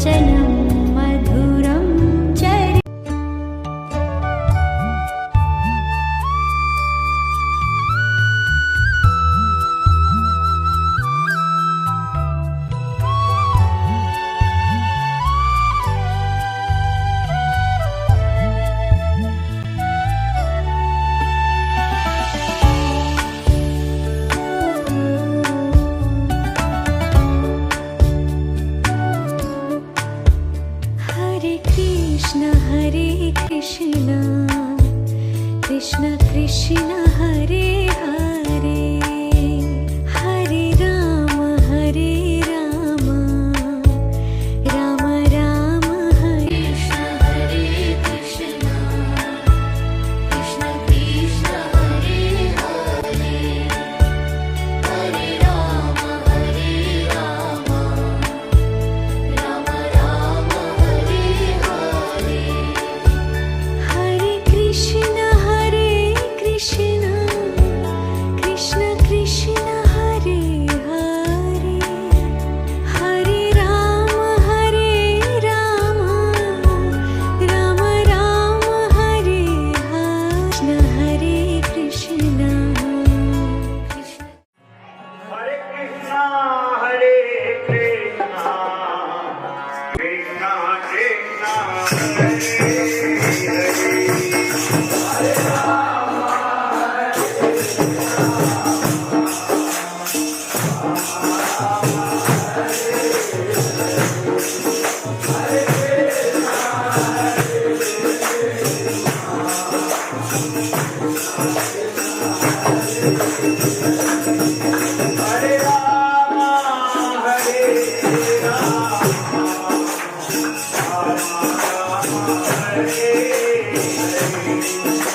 वचनं मधुरं चरि हरे कृष्ण कृष्ण कृष्ण हरे हरे हरे राम राम राम हरे कृष्ण कृष्ण कृष्ण हरे हरे हरे राम राम राम हरे हरे हरे कृष्ण कृष्ण कृष्ण कृष्ण हरे हरे हरे राम राम राम हरे हरे कृष्ण हरे कृष्णा हरे कृष्णा कृष्णा कृष्णा हरे हरे राम हरे राम राम राम हरे हरे कृष्णा कृष्णा हरे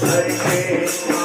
हरे